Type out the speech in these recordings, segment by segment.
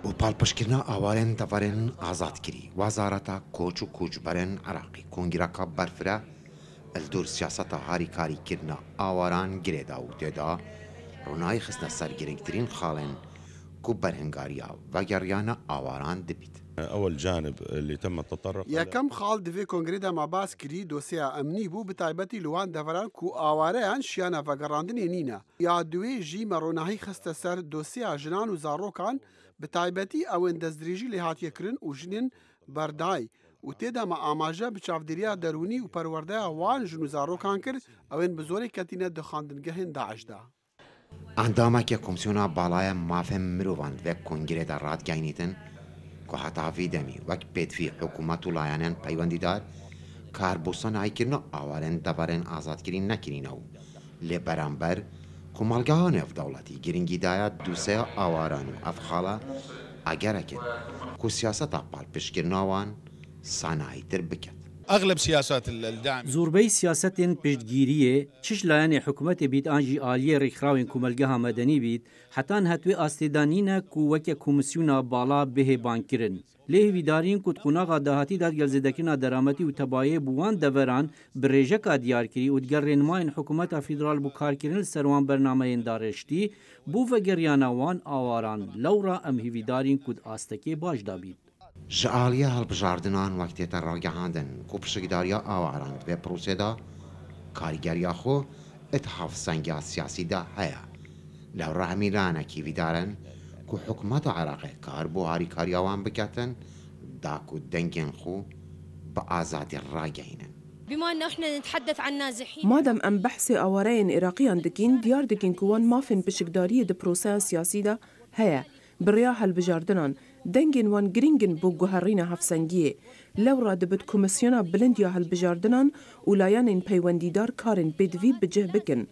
بۆ پاڵپشکردنا ئاوارێن دەڤەرێن ئازادکری وەزارەتە کۆچ و کوچبەرێن عراقی کۆنگرەکە بەرفرە ئەلدور سیاسەتە هاریکاریکردنە ئاواران گرێدا و تێدا ڕوونایی خستنە سەر گرنگترین خاڵێن کو بەرهەنگاریە وەگەڕیانە ئاواران دەبیت. أول جانب اللي تم التطرق یەکەم خاڵ divê kongrê de me bas kirî dosyeya emnî bû bi taybetî li wan deveran ku awareyan şiyana vegerandinê nîne. Ya duê jî me ronahî xiste ser dosyeya jinan û zarokan bi taybetî ewên destdirêjî lê hatiye kirin û jinên berdayî û têda me amaje bi çavdêriya derûnî û perwerdeya wan jin û zarokan kir ewên bi zorê ketîne di xandingehên Daeş de. ئەندامێکە کۆمسیۆنا باڵایە مافێن مرۆڤان divê کۆنگرێدا ڕادگەیەنیتن ku hetavî demî wek pêdivî hikûmet û layanên peywendîdar karbûsa nayîkirina awarên deverên azadkirî nekirîne û lê beramber ku malgeha navdewletî giringî daye dûseya awaran û ev xala egerekin ku siyaseta palpişkirina wan sanayîtir biket. أغلب سياسات الدعم زۆربەی سیاستên piştgiriyê çiş layanê hikûmetê bît an jî aliyê rêxrawên komelgeha medenî bît hetan hetwê astêdanîne ku weke komisyona bala bihêbankirin. Lê hêvîdariyên ku qunaxa dahatî dadgelzêdekirina derametî û tebayê bû wan deveran bi rêjeka diyarkirî û digel rênimayên hikûmeta fîderal bû karkirin li ser wan bernameyên dareştî bû vegeriyana wan awaran lewra em hêvîdarîn ku astekê baş dabît. Ji aliyê hilbijardinan wek tête ragihandin ku piştgidariya awaran divê prosêda karîgeriya xwe îtihafsengiya siyasî de heye. Lewra hemîranekî vîdarin ku hikûmeta Iraqê kar bû harîkariya wan biketin da ku dengên xwe bi azadî ragihînin. بما انه احنا نتحدث عن نازحين مادام ام بحث اوارين عراقيان دكين ديار دكين كوان مافن بشكداريه د بروسا سياسي ده هيا بريا هالبجاردنان دنگن وان گرینگن بو گوهرین هفسنگیه لورا دبت کمیسیونا بلندیا هالبجاردنان اولایانین پیوندیدار کارن بدوی بجه بکن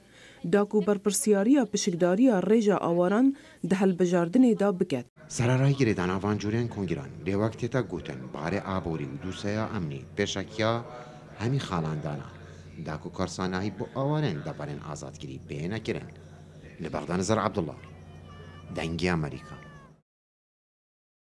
داکو برپرسیاریا پشکداریا ریجا آواران ده هالبجاردنه دا بکت. سرارای گریدان آوانجورین کنگران لیوکتیتا گوتن باره آبوری و دوسیا امنی پیشکیا همی خالاندانا داکو کارسانایی بو آوارن دبرن آزادگیری بینه کرن لبغدان زر عبدالله دنگی امریکا